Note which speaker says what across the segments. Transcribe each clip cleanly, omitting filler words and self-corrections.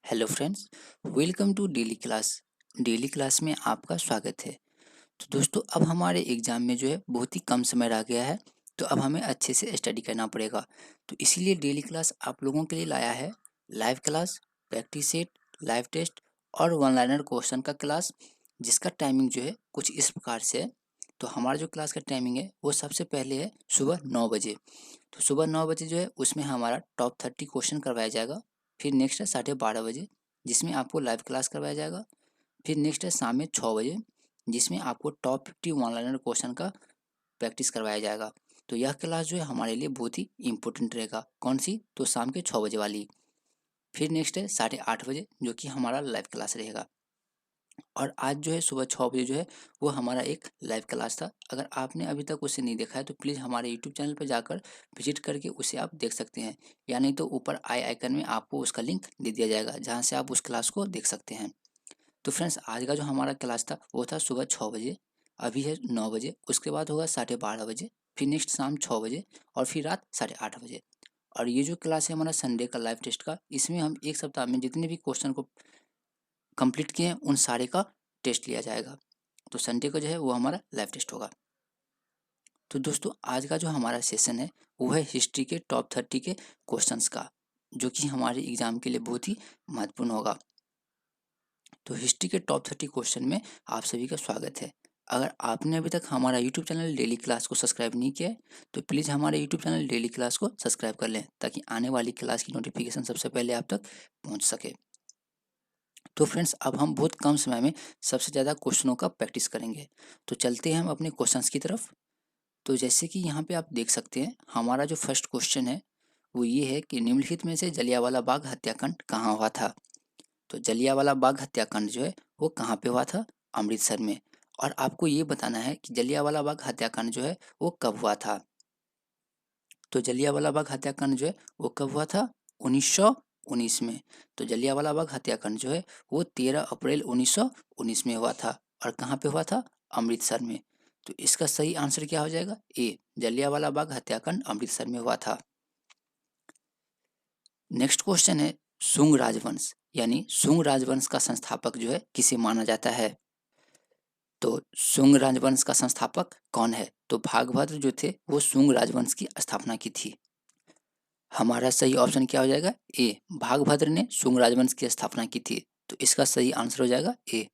Speaker 1: Hello friends, welcome to daily class. Daily class में आपका स्वागत है। तो दोस्तों, अब हमारे एग्ज़ाम में जो है बहुत ही कम समय रह गया है, तो अब हमें अच्छे से स्टडी करना पड़ेगा। तो इसीलिए डेली क्लास आप लोगों के लिए लाया है live class, practice set, live test और वन लाइनर क्वेश्चन का क्लास, जिसका टाइमिंग जो है कुछ इस प्रकार से है। तो हमारा जो क्लास का टाइमिंग है वो सबसे पहले है सुबह 9 बजे। तो सुबह 9 बजे जो है उसमें हमारा टॉप 30 क्वेश्चन करवाया जाएगा। फिर नेक्स्ट है 12:30 बजे, जिसमें आपको लाइव क्लास करवाया जाएगा। फिर नेक्स्ट है शाम में 6 बजे, जिसमें आपको टॉप 50 वन लाइनर क्वेश्चन का प्रैक्टिस करवाया जाएगा। तो यह क्लास जो है हमारे लिए बहुत ही इंपॉर्टेंट रहेगा। कौन सी? तो शाम के 6 बजे वाली। फिर नेक्स्ट है 8:30 बजे, जो कि हमारा लाइव क्लास रहेगा। और आज जो है सुबह 6 बजे जो है वो हमारा एक लाइव क्लास था। अगर आपने अभी तक उसे नहीं देखा है तो प्लीज़ हमारे यूट्यूब चैनल पर जाकर विजिट करके उसे आप देख सकते हैं, या नहीं तो ऊपर आई आइकन में आपको उसका लिंक दे दिया जाएगा, जहाँ से आप उस क्लास को देख सकते हैं। तो फ्रेंड्स, आज का जो हमारा क्लास था वो था सुबह 6 बजे। अभी है 9 बजे, उसके बाद होगा 12:30 बजे, फिर नेक्स्ट शाम 6 बजे, और फिर रात 8:30 बजे। और ये जो क्लास है हमारा संडे का लाइव टेस्ट का, इसमें हम एक सप्ताह में जितने भी क्वेश्चन को कंप्लीट किए हैं उन सारे का टेस्ट लिया जाएगा। तो संडे को जो है वो हमारा लाइव टेस्ट होगा। तो दोस्तों, आज का जो हमारा सेशन है वो है हिस्ट्री के टॉप 30 के क्वेश्चंस का, जो कि हमारे एग्जाम के लिए बहुत ही महत्वपूर्ण होगा। तो हिस्ट्री के टॉप 30 क्वेश्चन में आप सभी का स्वागत है। अगर आपने अभी तक हमारा यूट्यूब चैनल डेली क्लास को सब्सक्राइब नहीं किया है तो प्लीज़ हमारे यूट्यूब चैनल डेली क्लास को सब्सक्राइब कर लें, ताकि आने वाली क्लास की नोटिफिकेशन सबसे पहले आप तक पहुंच सके। तो फ्रेंड्स, अब हम बहुत कम समय में सबसे ज़्यादा क्वेश्चनों का प्रैक्टिस करेंगे। तो चलते हैं हम अपने क्वेश्चंस की तरफ। तो जैसे कि यहाँ पे आप देख सकते हैं, हमारा जो फर्स्ट क्वेश्चन है वो ये है कि निम्नलिखित में से जलियांवाला बाग हत्याकांड कहाँ हुआ था। तो जलियांवाला बाग हत्याकांड जो है वो कहाँ पे हुआ था? अमृतसर में। और आपको ये बताना है कि जलियांवाला बाग हत्याकांड जो है वो कब हुआ था। तो जलियांवाला बाग हत्याकांड जो है वो कब हुआ था? 1919 में। तो जलियांवाला बाग हत्याकांड जो है वो 13 अप्रैल 1919 में हुआ था। और कहाँ पे हुआ था? अमृतसर में। तो इसका सही आंसर क्या हो जाएगा? ए, जलियांवाला बाग हत्याकांड अमृतसर में हुआ था। नेक्स्ट क्वेश्चन है, शुंग राजवंश यानी शुंग राजवंश का संस्थापक जो है किसे माना जाता है? तो शुंग राजवंश का संस्थापक कौन है? तो भागभद्र जो थे वो शुंग राजवंश की स्थापना की थी। हमारा सही ऑप्शन क्या हो जाएगा? ए, भागभद्र ने शुंग राजवंश की स्थापना की थी। तो इसका सही आंसर हो जाएगा ए।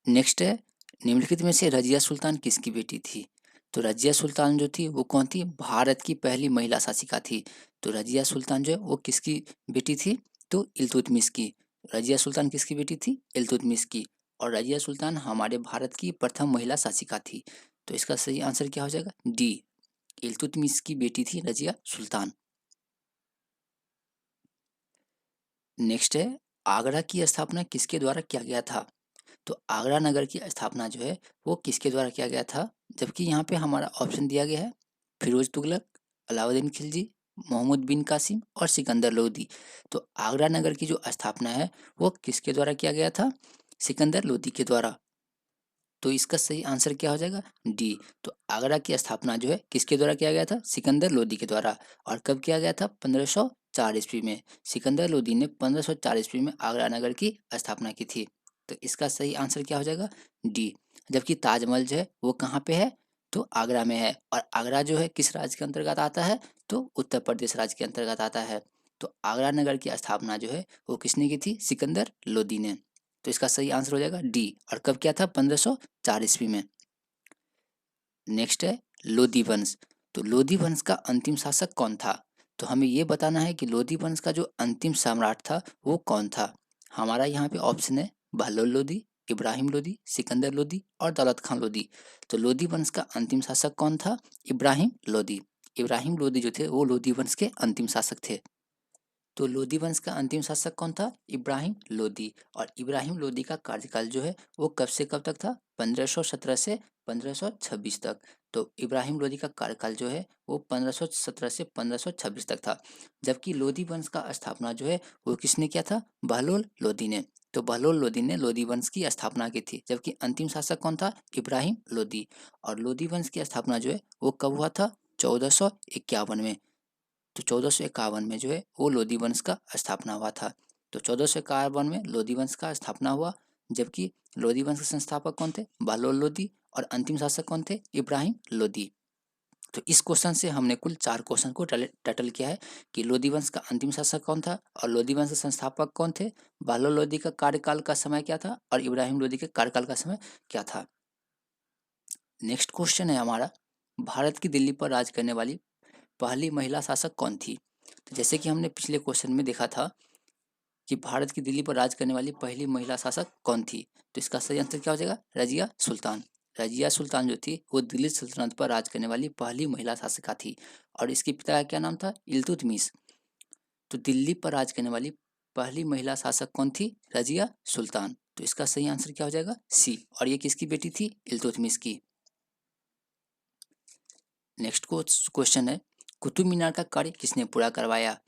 Speaker 1: नेक्स्ट है, निम्नलिखित में से रजिया सुल्तान किसकी बेटी थी? तो रजिया सुल्तान जो थी वो कौन थी? भारत की पहली महिला शासिका थी। तो रजिया सुल्तान जो है वो किसकी बेटी थी? तो इल्तुतमिश की। रजिया सुल्तान किसकी बेटी थी? इल्तुतमिश की। और रजिया सुल्तान हमारे भारत की प्रथम महिला शासिका थी। तो इसका सही आंसर क्या हो जाएगा? डी, इल्तुतमिश की बेटी थी रजिया सुल्तान। नेक्स्ट है, आगरा की स्थापना किसके द्वारा किया गया था? तो आगरा नगर की स्थापना जो है वो किसके द्वारा किया गया था? जबकि यहाँ पे हमारा ऑप्शन दिया गया है फिरोज तुगलक, अलाउद्दीन खिलजी, मोहम्मद बिन कासिम और सिकंदर लोदी। तो आगरा नगर की जो स्थापना है वो किसके द्वारा किया गया था? सिकंदर लोदी के द्वारा। तो इसका सही आंसर क्या हो जाएगा? डी। तो आगरा की स्थापना जो है किसके द्वारा किया गया था? सिकंदर लोदी के द्वारा। और कब किया गया था? 1504 ईस्वी में। सिकंदर लोदी ने 1504 ईस्वी में आगरा नगर की स्थापना की थी। तो इसका सही आंसर क्या हो जाएगा? डी। जबकि ताजमहल जो है वो कहाँ पे है? तो आगरा में है। और आगरा जो है किस राज्य के अंतर्गत आता है? तो उत्तर प्रदेश राज्य के अंतर्गत आता है। तो आगरा नगर की स्थापना जो है वो किसने की थी? सिकंदर लोदी ने। तो इसका सही आंसर हो जाएगा डी। और कब किया था? 1504 ईस्वी में। नेक्स्ट है लोधी वंश। तो लोधी वंश का अंतिम शासक कौन था? तो हमें ये बताना है कि लोधी वंश का जो अंतिम सम्राट था वो कौन था। हमारा यहाँ पे ऑप्शन है बहलोल लोधी, इब्राहिम लोधी, सिकंदर लोधी और दौलत खान लोधी। तो लोधी वंश का अंतिम शासक कौन था? इब्राहिम लोधी। इब्राहिम लोधी जो थे वो लोधी वंश के अंतिम शासक थे। तो लोधी वंश का अंतिम शासक कौन था? इब्राहिम लोधी। और इब्राहिम लोधी का कार्यकाल जो है वो कब से कब तक था? 1517 से 1526 तक। तो इब्राहिम लोधी का कार्यकाल जो है वो 1517 से 1526 तक था। जबकि लोधी वंश का स्थापना जो है वो किसने किया था? बहलोल लोधी ने। तो बहलोल लोधी ने लोधी वंश की स्थापना की थी, जबकि अंतिम शासक कौन था? इब्राहिम लोधी। और लोधी वंश की स्थापना जो है वो कब हुआ था? 1451 में। तो 1451 में जो है वो लोधी वंश का स्थापना हुआ था। तो 1451 में लोधी वंश का स्थापना हुआ, जबकि लोधी वंश के संस्थापक कौन थे? बहलोल लोधी। और अंतिम शासक कौन थे? इब्राहिम लोधी। तो इस क्वेश्चन से हमने कुल 4 क्वेश्चन को टैकल किया है कि लोधी वंश का अंतिम शासक कौन था और लोधी वंश के संस्थापक कौन थे, बहलोल लोधी का कार्यकाल का समय क्या था और इब्राहिम लोधी के कार्यकाल का समय क्या था। नेक्स्ट क्वेश्चन है हमारा, भारत की दिल्ली पर राज करने वाली पहली महिला शासक कौन थी? तो जैसे कि हमने पिछले क्वेश्चन में देखा था कि भारत की दिल्ली पर राज करने वाली पहली महिला शासक कौन थी, तो इसका सही आंसर क्या हो जाएगा? रजिया सुल्तान। रजिया सुल्तान जो थी वो दिल्ली सल्तनत पर राज करने वाली पहली महिला शासिका थी और इसके पिता का क्या नाम था? इल्तुतमिश। तो दिल्ली पर राज करने वाली पहली महिला शासक कौन थी? रजिया सुल्तान। तो इसका सही आंसर क्या हो जाएगा? सी। और ये किसकी बेटी थी? इल्तुतमिश की। नेक्स्ट क्वेश्चन है, कुतुब मीनार का कार्य किसने पूरा करवाया?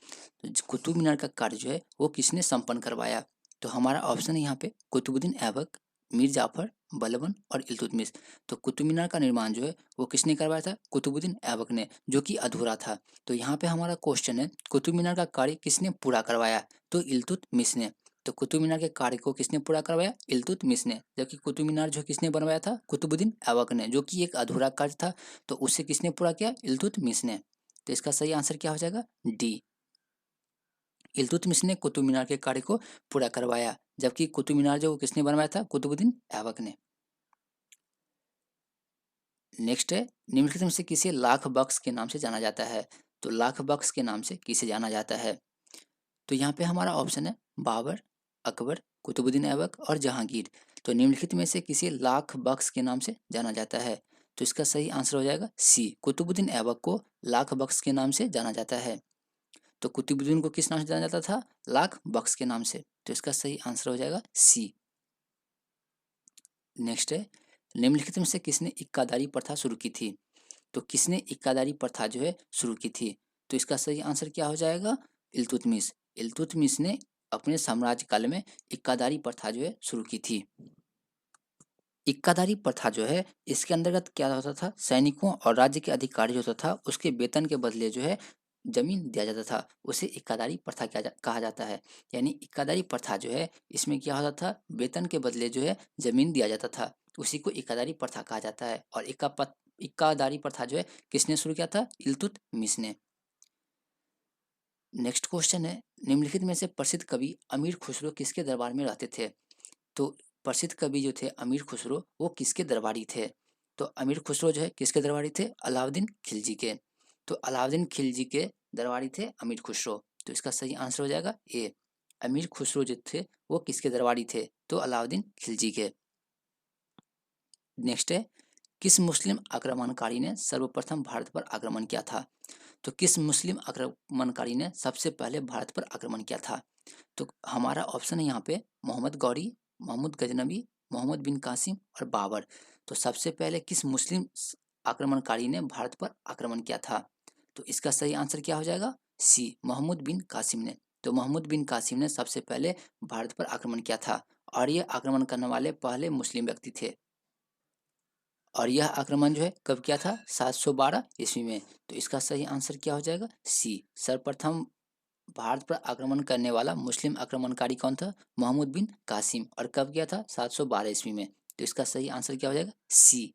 Speaker 1: तो कुतुब मीनार का कार्य जो है वो किसने संपन्न करवाया? तो हमारा ऑप्शन है यहाँ पे कुतुबुद्दीन ऐबक, मीर जाफर, बलबन और इल्तुतमिश। तो कुतुब मीनार का निर्माण जो है वो किसने करवाया था? कुतुबुद्दीन ऐबक ने, जो कि अधूरा था। तो यहाँ पे हमारा क्वेश्चन है, कुतुब मीनार का कार्य किसने पूरा करवाया? तो इल्तुतमिश ने। तो कुतुब मीनार के कार्य को किसने पूरा करवाया? इल्तुतमिश ने। जबकि कुतुब मीनार जो किसने बनवाया था? कुतुबुद्दीन ऐबक ने, जो कि एक अधूरा कार्य था। तो उसे किसने पूरा किया? इल्तुतमिश ने। तो इसका सही आंसर क्या हो जाएगा? डी। इल्तुतमिश ने कुतुब मीनार के कार्य को पूरा करवाया, जबकि कुतुब मीनार जो किसने बनवाया था? कुतुबुद्दीन ऐबक ने। नेक्स्ट है, निम्नलिखित में से किसे लाख बख्श के नाम से जाना जाता है? तो लाख बख्श के नाम से किसे जाना जाता है? तो यहाँ पे हमारा ऑप्शन है बाबर, अकबर, कुतुबुद्दीन ऐबक और जहांगीर। तो निम्नलिखित में से किसे लाख बख्श के नाम से जाना जाता है? तो इसका सही आंसर हो जाएगा सी। कुतुबुद्दीन ऐबक को लाख बख्श के नाम से जाना जाता है। तो कुतुबुद्दीन को किस नाम से जाना जाता था? लाख बख्श के नाम से। तो इसका सही आंसर हो जाएगा सी। नेक्स्ट है, निम्नलिखित में से किसने इक्कादारी प्रथा शुरू की थी? तो किसने इक्कादारी प्रथा जो है शुरू की थी? तो इसका सही आंसर क्या हो जाएगा? इल्तुतमिश। इल्तुतमिश ने अपने साम्राज्य काल में इक्कादारी प्रथा जो है शुरू की थी। इक्कादारी प्रथा जो है इसके अंतर्गत क्या होता था? सैनिकों और राज्य के अधिकारी जो होता था उसके वेतन के बदले जो है जमीन दिया जाता था, उसे इक्कादारी प्रथा कहा जाता है। यानी इक्कादारी प्रथा जो है इसमें क्या होता था? वेतन के बदले जो है जमीन दिया जाता था, उसी को इक्कादारी प्रथा कहा जाता है। और इक्कादारी प्रथा जो है किसने शुरू किया था? इल्तुतमिश ने। नेक्स्ट क्वेश्चन है, निम्नलिखित में से प्रसिद्ध कवि अमीर खुसरो किसके दरबार में रहते थे? तो प्रसिद्ध कवि जो थे अमीर खुसरो वो किसके दरबारी थे? तो अमीर खुसरो जो है किसके दरबारी थे? अलाउद्दीन खिलजी के। तो अलाउद्दीन खिलजी के दरबारी थे अमीर खुसरो। तो इसका सही आंसर हो जाएगा ए। अमीर खुसरो जो थे वो किसके दरबारी थे? तो अलाउद्दीन खिलजी के। नेक्स्ट है, किस मुस्लिम आक्रमणकारी ने सर्वप्रथम भारत पर आक्रमण किया था? तो किस मुस्लिम आक्रमणकारी ने सबसे पहले भारत पर आक्रमण किया था? तो हमारा ऑप्शन है यहाँ पे मोहम्मद गौरी, महमूद गजनबी, मोहम्मद बिन कासिम और बाबर। तो सबसे पहले किस मुस्लिम आक्रमणकारी ने भारत पर आक्रमण किया था? तो इसका सही आंसर क्या हो जाएगा? सी, मोहम्मद बिन कासिम ने। तो मोहम्मद बिन कासिम ने सबसे पहले भारत पर आक्रमण किया था और ये आक्रमण करने वाले पहले मुस्लिम व्यक्ति थे। और यह आक्रमण जो है कब किया था? 712 ईस्वी में। तो इसका सही आंसर क्या हो जाएगा? सी। सर्वप्रथम भारत पर आक्रमण करने वाला मुस्लिम आक्रमणकारी कौन था? मोहम्मद बिन कासिम। और कब किया था? 712 ईस्वी में। तो इसका सही आंसर क्या हो जाएगा? सी।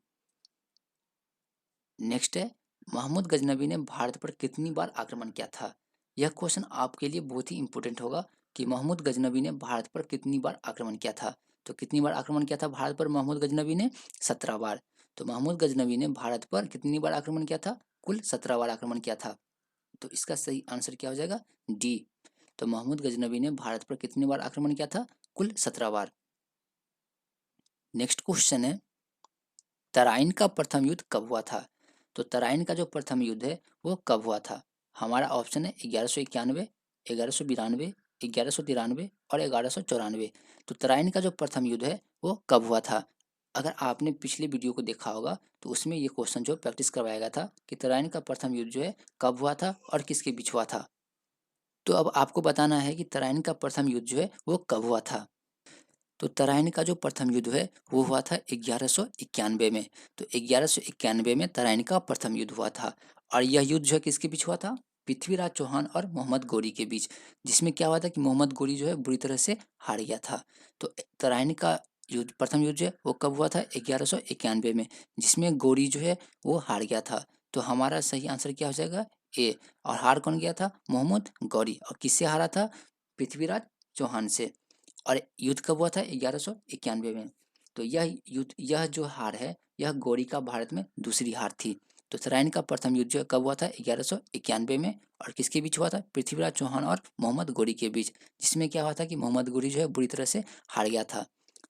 Speaker 1: नेक्स्ट है, महमूद गजनबी ने भारत पर कितनी बार आक्रमण किया था? यह क्वेश्चन आपके लिए बहुत ही इंपॉर्टेंट होगा कि महमूद गजनबी ने भारत पर कितनी बार आक्रमण किया था। तो कितनी बार आक्रमण किया था भारत पर महमूद गजनबी ने? 17 बार। तो महमूद गजनबी ने भारत पर कितनी बार आक्रमण किया था? कुल 17 बार आक्रमण किया था। तो इसका सही आंसर क्या हो जाएगा? डी। तो महमूद गजनबी ने भारत पर कितनी बार आक्रमण किया था? कुल 17 बार। नेक्स्ट क्वेश्चन है, तराइन का प्रथम युद्ध कब हुआ था? तो तराइन का जो प्रथम युद्ध है वो कब हुआ था? हमारा ऑप्शन है 1191, 1192, 1193 और 1194। तो तराइन का जो प्रथम युद्ध है वो कब हुआ था? अगर आपने पिछले वीडियो को देखा होगा तो उसमें ये क्वेश्चन जो प्रैक्टिस करवाया गया था कि तराइन का प्रथम युद्ध जो है कब हुआ था और किसके बीच हुआ था। तो अब आपको बताना है कि तराइन का प्रथम युद्ध जो है वो कब हुआ था। तो तराइन का जो प्रथम युद्ध है वो हुआ था 1191 में। तो 1191 में तराइन का प्रथम युद्ध हुआ था और यह युद्ध जो है किसके बीच हुआ था? पृथ्वीराज चौहान और मोहम्मद गौरी के बीच, जिसमें क्या हुआ था कि मोहम्मद गौरी जो है बुरी तरह से हार गया था। तो तराइन का युद्ध, प्रथम युद्ध जो है वो कब हुआ था? 1191 में, जिसमें गौरी जो है वो हार गया था। तो हमारा सही आंसर क्या हो जाएगा? ए। और हार कौन गया था? मोहम्मद गौरी। और किससे हारा था? पृथ्वीराज चौहान से। और युद्ध कब हुआ था? 1191 में। तो यह युद्ध, यह जो हार है, यह गौरी का भारत में दूसरी हार थी। तो तराइन का प्रथम युद्ध जो है कब हुआ था? 1191 में। और किसके बीच हुआ था? पृथ्वीराज चौहान और मोहम्मद गौरी के बीच, जिसमें क्या हुआ था कि मोहम्मद गौरी जो है बुरी तरह से हार गया था।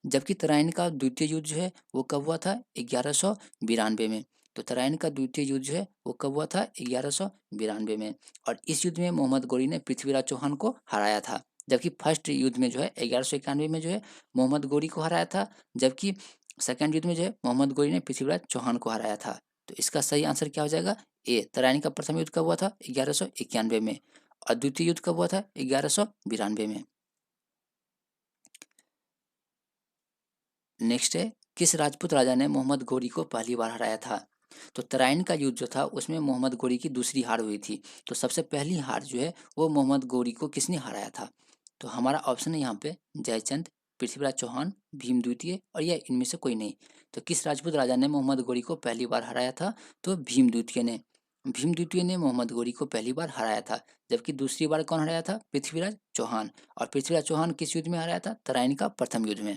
Speaker 1: जबकि तराइन का द्वितीय युद्ध जो है वो कब हुआ था? 1192 में। तो तराइन का द्वितीय युद्ध जो है वो कब हुआ था? 1192 में। और इस युद्ध में मोहम्मद गौरी ने पृथ्वीराज चौहान को हराया था। जबकि फर्स्ट युद्ध में जो है 1191 में जो है मोहम्मद गौरी को हराया था, जबकि सेकंड युद्ध में जो है मोहम्मद गौरी ने पृथ्वीराज चौहान को हराया था। तो इसका सही आंसर क्या हो जाएगा? ए। तराइन का प्रथम युद्ध कब हुआ था? 1191 में। और द्वितीय युद्ध कब हुआ था? 1192 में। नेक्स्ट है, किस राजपूत राजा ने मोहम्मद गौरी को पहली बार हराया था? तो तराइन का युद्ध जो था उसमें मोहम्मद गौरी की दूसरी हार हुई थी। तो सबसे पहली हार जो है वो मोहम्मद गौरी को किसने हराया था? तो हमारा ऑप्शन है यहाँ पे जयचंद, पृथ्वीराज चौहान, भीम द्वितीय और यह इनमें से कोई नहीं। तो किस राजपूत राजा ने मोहम्मद गौरी को पहली बार हराया था? तो भीम द्वितीय ने। भीम द्वितीय ने मोहम्मद गौरी को पहली बार हराया था। जबकि दूसरी बार कौन हराया था? पृथ्वीराज चौहान। और पृथ्वीराज चौहान किस युद्ध में हराया था? तराइन का प्रथम युद्ध में।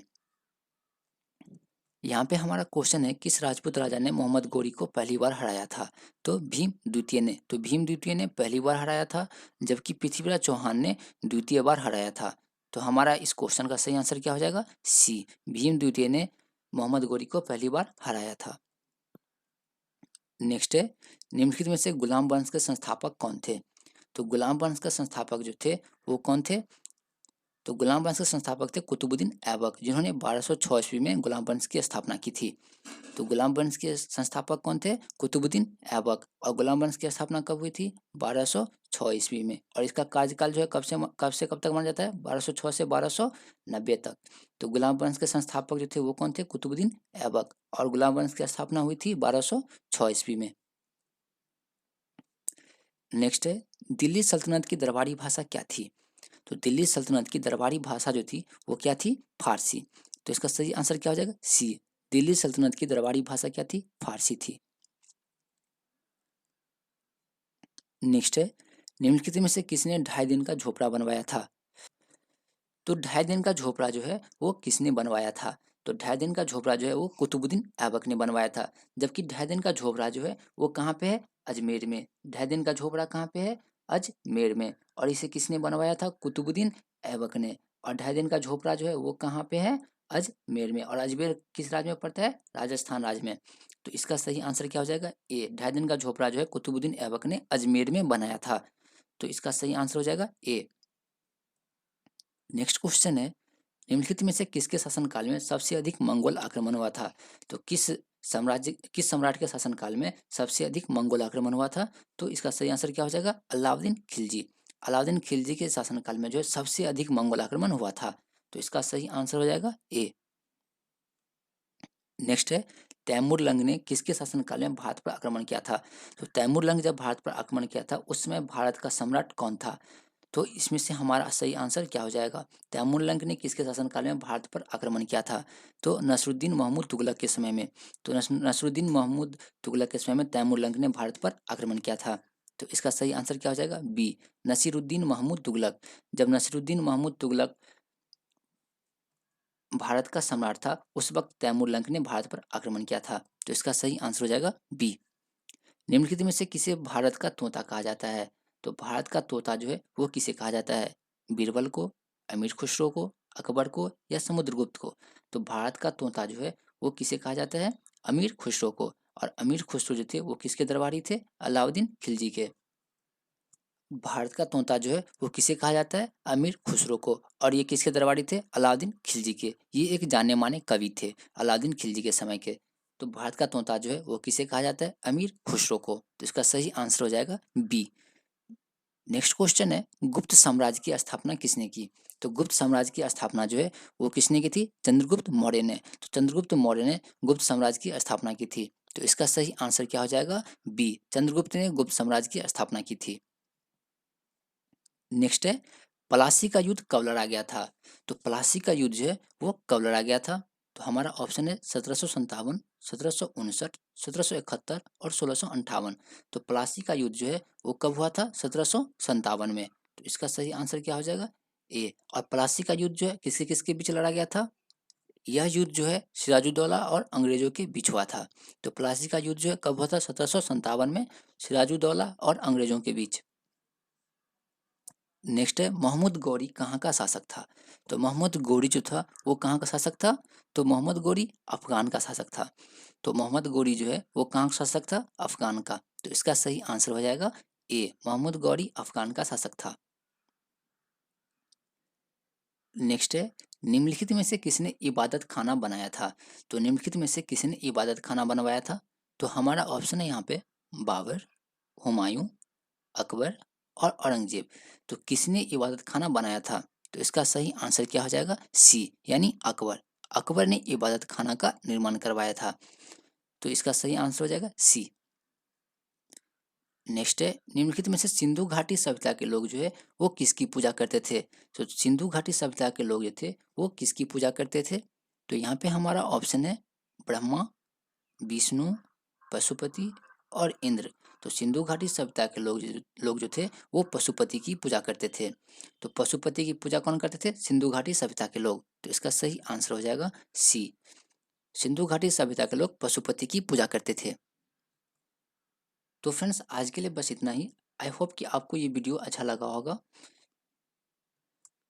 Speaker 1: यहाँ पे हमारा क्वेश्चन है, किस राजपूत राजा ने मोहम्मद गौरी को पहली बार हराया था? तो भीम द्वितीय ने। तो भीम द्वितीय ने पहली बार हराया था, जबकि पृथ्वीराज चौहान ने द्वितीय बार हराया था। तो हमारा इस क्वेश्चन का सही आंसर क्या हो जाएगा? सी। भीम द्वितीय ने मोहम्मद गौरी को पहली बार हराया था। नेक्स्ट है, निम्नलिखित में से गुलाम वंश के संस्थापक कौन थे? तो गुलाम वंश का संस्थापक जो थे वो कौन थे? तो गुलाम वंश के संस्थापक थे कुतुबुद्दीन ऐबक, जिन्होंने 1206 ईस्वी में गुलाम वंश की स्थापना की थी। तो गुलाम वंश के संस्थापक कौन थे? कुतुबुद्दीन ऐबक। और गुलाम वंश की स्थापना कब हुई थी? 1206 ईस्वी में। और इसका कार्यकाल जो है कब से कब तक माना जाता है? 1206 से 1290 तक। तो गुलाम वंश के संस्थापक जो थे वो कौन थे? कुतुबुद्दीन ऐबक। और गुलाम वंश की स्थापना हुई थी 1206 ईस्वी में। नेक्स्ट है, दिल्ली सल्तनत की दरबारी भाषा क्या थी? तो दिल्ली सल्तनत की दरबारी भाषा जो थी वो क्या थी? फारसी। तो इसका सही आंसर क्या हो जाएगा? सी। दिल्ली सल्तनत की दरबारी भाषा क्या थी? फारसी थी। नेक्स्ट है, निम्नलिखित में से किसने 2.5 दिन का झोपड़ा बनवाया था? तो 2.5 दिन का झोपड़ा जो है वो किसने बनवाया था? तो 2.5 दिन का झोपड़ा जो है वो कुतुबुद्दीन ऐबक ने बनवाया था। जबकि 2.5 दिन का झोपड़ा जो है वो कहाँ पे है? अजमेर में। 2.5 दिन का झोपड़ा कहाँ पे है? अजमेर में। और इसे किसने बनवाया था? कुतुबुद्दीन ऐबक ने। और 2.5 दिन का झोपड़ा जो है वो कहाँ पे है? अजमेर में। और अजमेर किस राज्य में पड़ता है? राजस्थान राज्य में। तो इसका सही आंसर क्या हो जाएगा? ए। 2.5 दिन का झोपड़ा जो है कुतुबुद्दीन ऐबक ने अजमेर में बनाया था। तो इसका सही आंसर हो जाएगा ए। नेक्स्ट क्वेश्चन है, निम्नलिखित में से किसके शासनकाल में सबसे अधिक मंगोल आक्रमण हुआ था? तो किस सम्राट के शासनकाल में सबसे अधिक मंगोल आक्रमण हुआ था? तो इसका सही आंसर क्या हो जाएगा? अलाउद्दीन खिलजी। अलाउद्दीन खिलजी के शासनकाल में जो है सबसे अधिक मंगोल आक्रमण हुआ था। तो इसका सही आंसर हो जाएगा ए। नेक्स्ट है, तैमूर लंग ने किसके शासनकाल में भारत पर आक्रमण किया था? तो तैमूर लंग जब भारत पर आक्रमण किया था उस समय भारत का सम्राट कौन था? तो इसमें से हमारा सही आंसर क्या हो जाएगा? तैमूरलंग ने किसके शासनकाल में भारत पर आक्रमण किया था? तो नसरुद्दीन महमूद तुगलक के समय में। तो नसरुद्दीन महमूद तुगलक के समय में तैमूरलंग ने भारत पर आक्रमण किया था। तो इसका सही आंसर क्या हो जाएगा? बी। नसीरुद्दीन महमूद तुगलक। जब नसीरुद्दीन महमूद तुगलक भारत का सम्राट था उस वक्त तैमूरलंग ने भारत पर आक्रमण किया था। तो इसका सही आंसर हो जाएगा बी। निम्नलिखित में से किसे भारत का तोता कहा जाता है? तो भारत का तोता जो है वो किसे कहा जाता है? बीरबल को, अमीर खुसरो को, अकबर को या समुद्रगुप्त को? तो भारत का तोता जो है वो किसे कहा जाता है? अमीर खुसरो को। और अमीर खुसरो जो थे वो किसके दरबारी थे? अलाउद्दीन खिलजी के। भारत का तोता जो है वो किसे कहा जाता है? अमीर खुसरो को। और ये किसके दरबारी थे? अलाउद्दीन खिलजी के। ये एक जाने माने कवि थे अलाउद्दीन खिलजी के समय के। तो भारत का तोता जो है वो किसे कहा जाता है? अमीर खुसरो को। तो इसका सही आंसर हो जाएगा बी। नेक्स्ट क्वेश्चन है, गुप्त साम्राज्य की स्थापना किसने की? तो गुप्त साम्राज्य की स्थापना जो है वो किसने की थी? चंद्रगुप्त मौर्य ने। तो चंद्रगुप्त मौर्य ने गुप्त साम्राज्य की स्थापना की थी। तो इसका सही आंसर क्या हो जाएगा? बी। चंद्रगुप्त ने गुप्त साम्राज्य की स्थापना की थी। नेक्स्ट है प्लासी का युद्ध कब लड़ा गया था। तो प्लासी का युद्ध जो है वो कब लड़ा गया था। तो हमारा ऑप्शन है 1757, 1759, 1771 और 1658। तो प्लासी का युद्ध जो है वो कब हुआ था, 1757 में। तो इसका सही आंसर क्या हो जाएगा, ए। और प्लासी का युद्ध जो है किसके किसके बीच लड़ा गया था, यह युद्ध जो है सिराजुद्दौला और अंग्रेजों के बीच हुआ था। तो प्लासी का युद्ध जो है कब हुआ था, 1757 में, सिराजुद्दौला और अंग्रेजों के बीच। नेक्स्ट है मोहम्मद गौरी कहाँ का शासक था। तो मोहम्मद गौरी जो था वो कहाँ का शासक था। तो मोहम्मद गौरी अफगान का शासक था। तो मोहम्मद गौरी जो है वो कहाँ का शासक था, अफगान का। तो इसका सही आंसर हो जाएगा ए, मोहम्मद गौरी अफगान का शासक था। नेक्स्ट है निम्नलिखित में से किसने इबादत खाना बनाया था। तो निम्नलिखित में से किसने इबादत खाना बनवाया था। तो हमारा ऑप्शन है यहाँ पे बाबर, हुमायूं, अकबर और औरंगजेब। तो किसने इबादत खाना बनाया था। तो इसका सही आंसर क्या हो जाएगा, सी, यानी अकबर। अकबर ने इबादत खाना का निर्माण करवाया था। तो इसका सही आंसर हो जाएगा सी। नेक्स्ट है निम्नलिखित में से सिंधु घाटी सभ्यता के लोग जो है वो किसकी पूजा करते थे। तो सिंधु घाटी सभ्यता के लोग जो थे वो किसकी पूजा करते थे। तो यहाँ पे हमारा ऑप्शन है ब्रह्मा, विष्णु, पशुपति और इंद्र। तो सिंधु घाटी सभ्यता के लोग जो थे वो पशुपति की पूजा करते थे। तो पशुपति की पूजा कौन करते थे, सिंधु घाटी सभ्यता के लोग। तो इसका सही आंसर हो जाएगा सी, सिंधु घाटी सभ्यता के लोग पशुपति की पूजा करते थे। तो फ्रेंड्स आज के लिए बस इतना ही। आई होप कि आपको ये वीडियो अच्छा लगा होगा।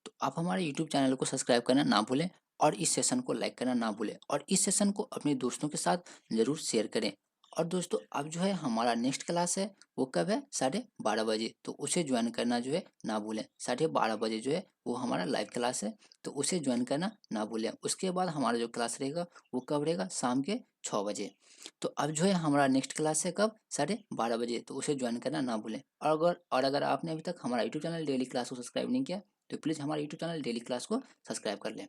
Speaker 1: तो आप हमारे यूट्यूब चैनल को सब्सक्राइब करना ना भूलें और इस सेशन को लाइक करना ना भूलें और इस सेशन को अपने दोस्तों के साथ ज़रूर शेयर करें। और दोस्तों अब जो है हमारा नेक्स्ट क्लास है वो कब है, 12:30 बजे। तो उसे ज्वाइन करना जो है ना भूलें। 12:30 बजे जो है वो हमारा लाइव क्लास है, तो उसे ज्वाइन करना ना भूलें। उसके बाद हमारा जो क्लास रहेगा वो कब रहेगा, शाम के 6 बजे। तो अब जो है हमारा नेक्स्ट क्लास है कब, 12:30 बजे। तो उसे ज्वाइन करना ना भूलें। और अगर आपने अभी तक हमारा यूट्यूब चैनल डेली क्लास को सब्सक्राइब नहीं किया तो प्लीज़ हमारे यूट्यूब चैनल डेली क्लास को सब्सक्राइब कर लें।